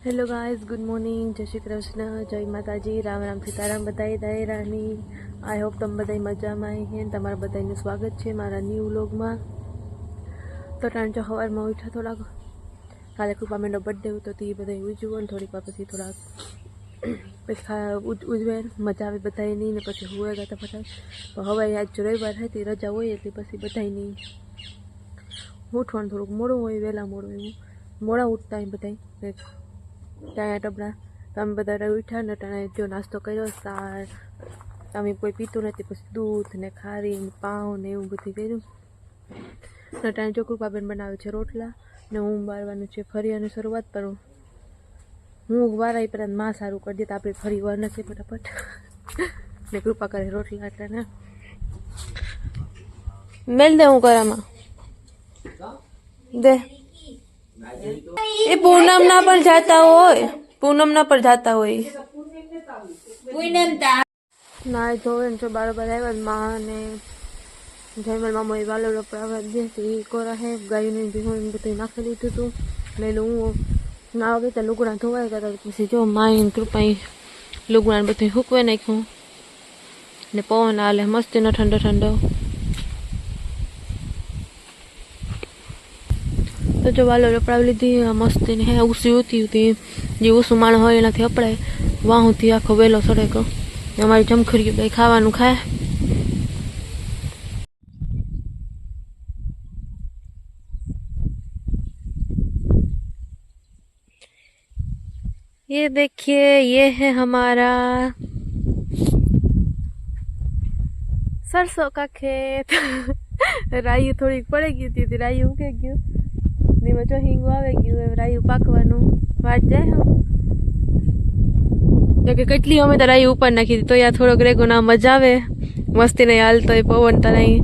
Hello guys, good morning, जय श्री कृष्ण, जय माताजी, राम राम सीताराम बधाई दायरानी। आई होप તમે બધા મજામાં આવી છે। તમારા બધાનું સ્વાગત છે મારા ન્યૂ વ્લોગમાં। તો ટાણ જો સવારમાં ઉઠ્યા થોડાક, કાલે કૃપાબેનનો બર્થડે હતો તો એ બધા ઉજવ્યો ને થોડીક વાર પછી થોડાક પછી ઉજવે મજા આવે બધાની ને પછી હુએ ગયા બધા। તો હવે આજ રવિવાર હતી, રજા હોય એટલે પછી બધાની ઉઠવાનું થોડુંક મોડું હોય, વહેલા મોડું એવું મોડા ઉઠતા હોય બધા। ત્યાં ટબડા તમે બધા ઉઠ્યા ને ત્યાં જો નાસ્તો કર્યો, સાર તમે કોઈ પીતું નથી, પછી દૂધ ને ખારી ને પાઉં ને એવું બધું કર્યું ને ત્યાં જો કૃપાબેન બનાવે છે રોટલા ને હું બાળવાનું છે ફરિયાની શરૂઆત કરું। હું વારાઈ પર માં સારું કરી દે તો આપણે ફરી વાર નથી ફટાફટ ને કૃપા કરે રોટલા એટલે ને મેલ દે હું કરામાં દે। એ પૂનમ ના પર જાતા હોય, પૂનમ ના પર જાતા હોય ના ધોવે ને જો બરાબર આવ્યા માં ને જયમલ મામો એ વાલો રપડાવા દે એ કોરા હે ગાયું ભીહું બધું નાખી લીધું હતું ને હું ના વગર તો લુગડા ધોવાઈ ગયા। પછી જો માઈ કૃપાઈ લુગડા બધું હૂકવે નાખ્યું ને પવન આલે મસ્તીનો ઠંડો ઠંડો। તો જો વાલો રપડાવી લીધી મસ્તી ને હે ઉસી ઉતી હતી જે ઉસું માણ હોય એનાથી અપડાય વાહુથી આખો વેલો સડેકો। અમારી જમખરીયું બે ખાવાનું ખાય। ये देखिए ये है हमारा सरसों का खेत रायू थोड़ी पड़े गई थी रायू उगे गયું નીમાં જો હિંગું આવે ગયું રાયુ પાકવાનું વાટ જાય। તો કે કેટલી અમે તો રાયુ ઉપર નાખી હતી તો યા થોડોક રેગો ના મજા આવે મસ્તી નહીં હાલતો એ પવન તો નહીં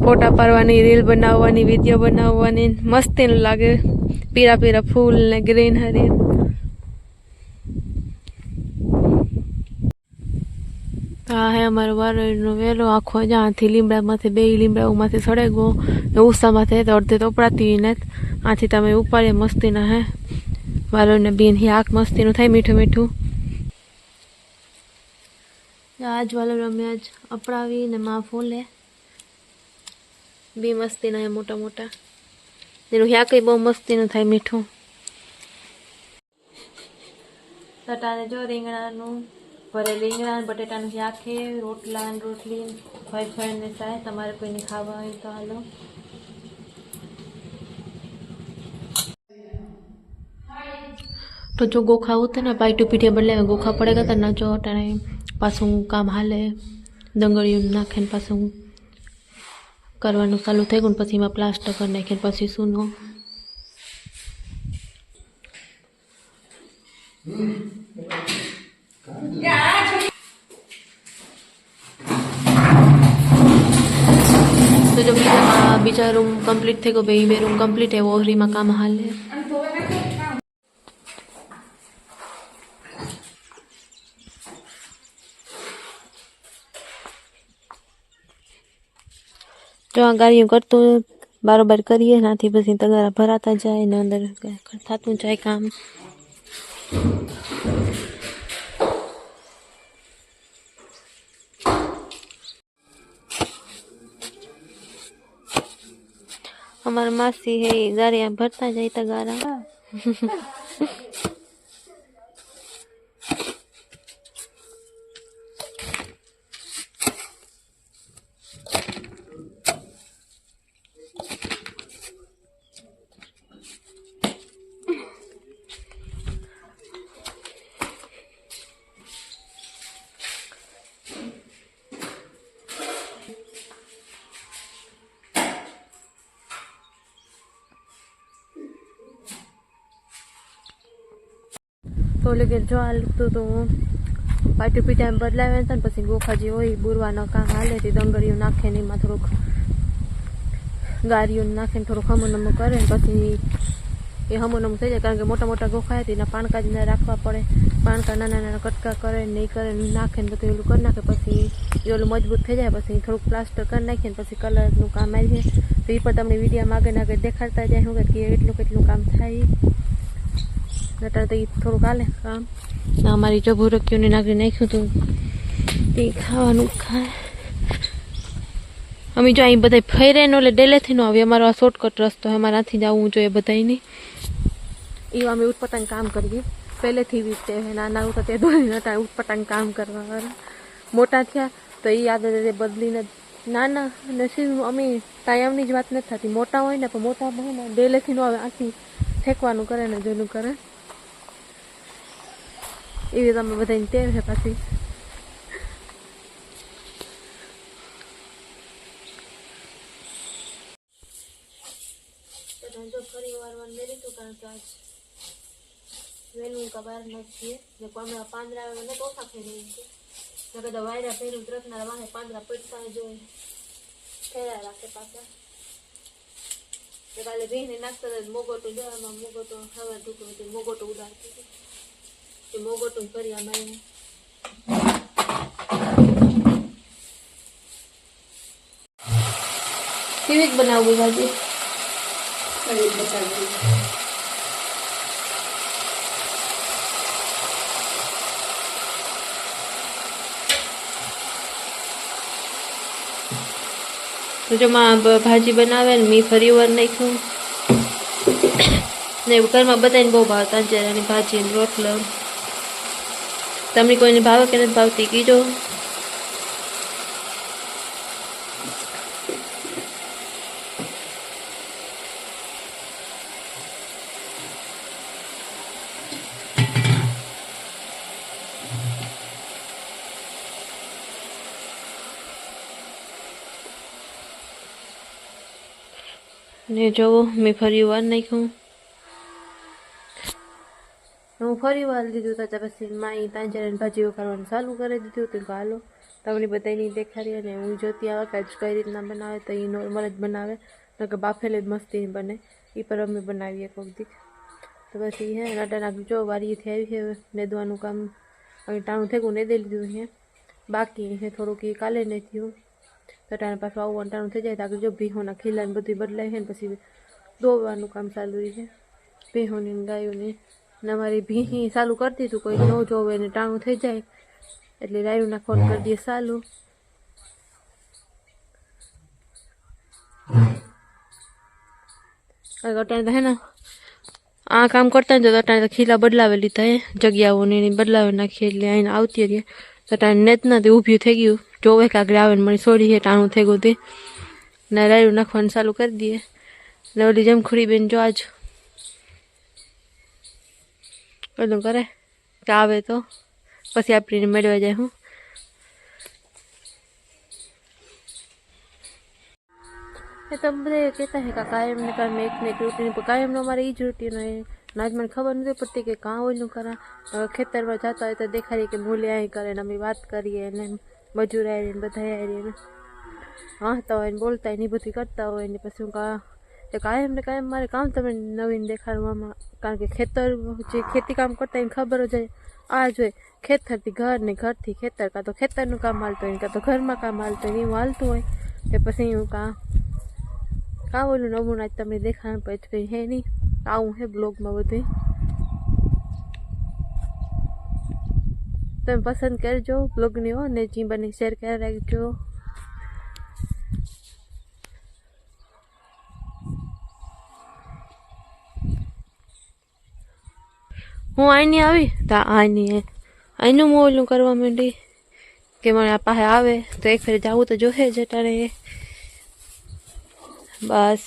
ફોટા પાડવાની, રીલ બનાવવાની, વિડીયો બનાવવાની મસ્તી લાગે। પીરા પીરા ફૂલ ને ગ્રીન હરી આ હે અમારો વારનો વેલો આખો જ્યાંથી લીમડામાંથી બે લીમડાઓમાંથી સડે ગયો ને ઉષામાંથી તો અડધે તો ઉપડાતી ને આથી તમે ઉપાડે મસ્તીના હે વાલોને બેન આંખ મસ્તીનું થાય મીઠું મીઠું। આજ વાલો અમે આજ અપડાવી ને માં ફૂલે બી મસ્તીના હે મોટા મોટા એનું યા કઈ બહુ મસ્તીનું થાય મીઠું। તટાને જો રીંગણાનું ભરે રીંગણા બટેટાનું શાક છે, રોટલા ને રોટલી ફળ ને ચાય તમારે કોઈને ખાવા હોય તો હાલો। तो जो गोखा होते ना पाइटू पीठे बदले में गोखा पड़ेगा तो ना जो टाणे पासू काम हाले दंगड़ियों नाखे पासू करवानुं चालू थई गयुं पछी एमां प्लास्टर कर नाखे पछी सूनो तो जो बीजा रूम कम्प्लीट थे गो बे रूम कम्प्लीट है वो में काम हाले। जो आ गाड़ियों करतो बारोबार करिए नाथी पछी तगारा भराता जाए ने अंदर थातुं जाए काम। हमारा मासी है गाड़ियां भरता जाए तगारा तो लेकिन जो हालતું તો પાટી પીટા એમ બદલાવે ને પછી ગોખા જે હોય બુરવાનો કામ હાલે તે દંગળીઓ નાખે ને એમાં થોડુંક ગારીઓ નાખીને થોડુંક હમુનમું કરે ને પછી એ હમુનમું થઈ જાય કારણ કે મોટા મોટા ગોખા હતી એના પાણકા જ રાખવા પડે। પાણકા નાના નાના કટકા કરે નહીં કરે નાખે ને બધું એલું કરી નાખે પછી એ ઓલું મજબૂત થઈ જાય પછી થોડુંક પ્લાસ્ટર કરી નાખીએ ને પછી કલરનું કામ આવી જાય તો એ પણ તમને વિડીયોમાં આગળ આગળ દેખાડતા જાય શું કે એટલું કેટલું કામ થાય। नटा तो थोड़ा हाले काम अमरी जो भूरक्यू ने नाखी नाख्यु तो खावा खाए अमी जो अँ बधा फैरे ने डेले थी नो अमारो आ शॉर्टकट रस्तो है अमारा थी जावुं जोईए बधाई नहीं ये अमे उठपटांग काम करिए पहले थी वीते है नाना होता ते दोरी नटा उठपटांग काम करवा वाला मोटा थया तो ये आदत बदली ने नाना नसीब अमी कायमनी ज वात नथी थती मोटा होय ने पण मोटा है ने डेले थी नो आखी फेंकवानुं करे ने जोनुं करे एवी तमे बधाने टेव है पाછી जो फरी वार मेरी तो कारण के आज वेलू का बार नथी ने कोमे પાંદરા ने तो खा फेरी ने कदा वायरा फेरी तुरंत ना वाहे પાંદરા पड़ता जो फेरा राखे पाछा काले बेने नाखता मोगोटो जो आमां मोगोटो हवा ढुकरो मोगोटो उडाड़ती तो मोगोटो करी आमां केवी बनाववी भाजी तो जो मां भाजी बनावे ने मी फरी वर नाख्यु ने घर में बधाने बहु भावता तांजेरानी भाजी ने रोटलो तमने कोई ने भावे के नहीं भावती कीजो ने जो मैं फरी वार नाख्यु हूँ फरी वार दीधुं तो पछी माई तांजेरानी भाजी वघारवानुं चालू करी दीधुं तो हालो तमने बधाने देखाड़ी अने हूँ जोती आवा के कई रीतना बनावे तो ये नॉर्मल ज बनावे नकर बाफेले ज मस्ती बने ये पर अमे बनावीए कोक दी तो बस ये है अटाणा जो वारी थी आई है नेदवानुं काम अहीं टाणुं थेगुं नेदी लीधुं है बाकी है थोड़ुंक ये काले नहीं थयुं तो टाणे पाछुं आवुं टाणुं थई जाय तो आगळ जो भीहोना खीला ने बधुं बदलाय है पछी दोवानुं काम चालू है भीहोनी ने गायोनी ने अमारी भीही चालू कर दीधुं कोई न जोवे ने टाणुं थई जाय एटले रायूं नाखवानुं कर दीए चालू अटाणे तो है ना आ काम करता तो अटाणे तो खीला बदलावे लीधा है जग्याओने बदलावे नाखी एटले आईने आवती रही तो अटाणे नेत ना ऊभ्युं थई गयुं जोवे के आगळ आवे ने मने सोड़ी है टाणुं थई गयुं ते ने रायूं नाखवानुं चालू कर दीए ने ओली जमखुड़ी बेन जो आज ओलुं करे के आवे तो पछी आपणे मेळवा जाय हूँ तो बधे कहता है कि कायम ने काम एक ने रूटीन पर कायम हमारे ये रूटीन है आज मैंने खबर नहीं पड़ती कि कहाँ ओलू करा खेतर में जाता है तो देखा रही कि मूल्य आई करे अमी बात करिए मजूर आई रही बधा आई रही हाँता हो बोलता है नहीं बधी करता हो पछी कहा कायम ने कायम मारे काम तमे नवीन देखाड़वामां कारण के खेतर जे खेती काम करता है खबर हो जाए आ जो खेतर थी घर ने घर थी खेतर का तो खेतर काम हालतुं होय का तो घर में काम हालतुं होय एवुं हालतुं होय तो पछी हूँ का बोलूं नवुं आज तमने देखाड़ पछ कहीं है नहीं आऊँ है ब्लॉग में बधुं तमे पसंद करजो ब्लॉग ने हो ने जी बने शेर कर राखजो हूँ आई नहीं आई तो आई नहीं है आईनु मैं ओलू करवा मांडी के मैं पासे आवे तो एक फेर जाऊँ तो जो है जटाणे बस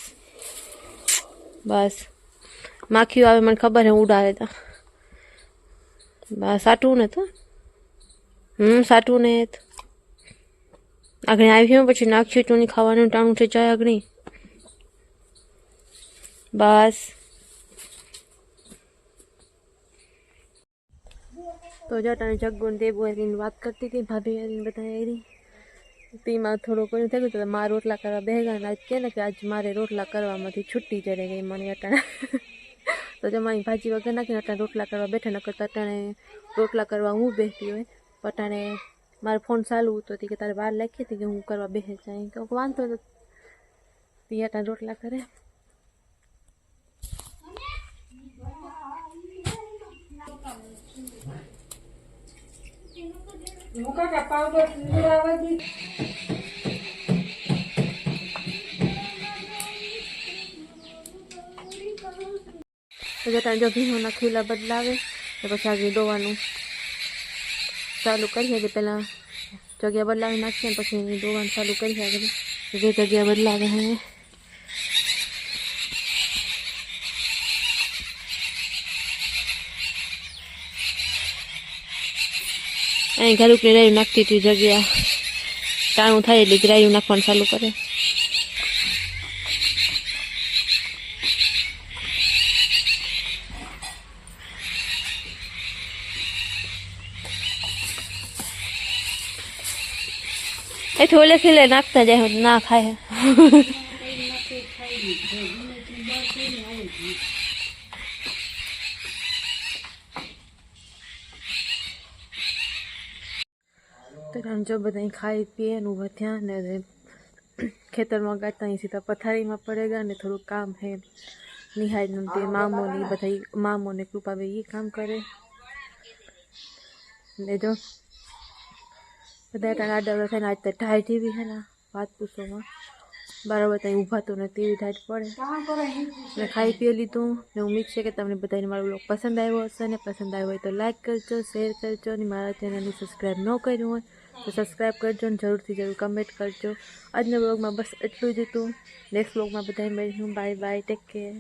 बस माखियों आवे मन खबर है उड़ाड़े तो बस साटू ने तो साटू ने तो आगे आई हूँ पछी नाखी चूनी खावानुं टाणुं थई जाय अगणी बस तो जटाणे जग्गू ने देबू एनी बात करती थी भाभी एनी बताई रही तीमा थोड़ो कोई थे तो मारे रोटला करवा बेगा आज के कि आज मारे रोटला करवामांथी छुट्टी जरे गई मने अटाणे तो जब मारी भाजी वगैरह नाखी अटाणे रोटला करवा बैठा न करता अटाणे रोटला करवा हूँ बेठती हुई अटाणे मारो फोन चालू तो थी कि तारे बार लखी थी कि हूँ करवा बेहे जाए क्योंकि वांधो तो ती अटाणे रोटला करे તો જતાં જો ભીહોના ખીલા બદલાવે તો પછી આગળ દોવાનું ચાલુ કરીએ કે પહેલાં જગ્યા બદલાવી નાખીએ ને પછી દોવાનું ચાલુ કરીએ આગળ જે જગ્યા બદલાવે હે અહીં ઘરુકને રાયું નાખતી હતી જગ્યા ટાણું થાય એટલે જ રાયું નાખવાનું ચાલુ કરે એ થોડે ખીલે નાખતા જાય ના ખાય તો જો બધા ખાઈ પીએ ને ઊભા થયા ને ખેતરમાં ગાતા અહીં સીધા પથારીમાં પડેગા ને થોડું કામ હે નિહાળનું તે મામોની બધા મામોને કૃપાભાઈ એ કામ કરે ને જો બધા આડા થઈને આજ તો ઢાઈ જેવી છે ને વાત પૂછોમાં બરાબર ત્યાં ઊભા તો ને તેવી ઢાઈ પડે ને ખાઈ પી લીધું ને ઉમ્મીદ છે કે તમને બધાને મારો બ્લોગ પસંદ આવ્યો હશે ને પસંદ આવ્યો હોય તો લાઈક કરજો શેર કરજો અને મારા ચેનલને સબસ્ક્રાઈબ ન કર્યું હોય તો સબસ્ક્રાઈબ કરજો અને જરૂરથી જરૂર કમેન્ટ કરજો આજના બ્લોગમાં બસ એટલું જ હતું નેક્સ્ટ બ્લોગમાં બધાને મળીશું બાય બાય ટેક કેર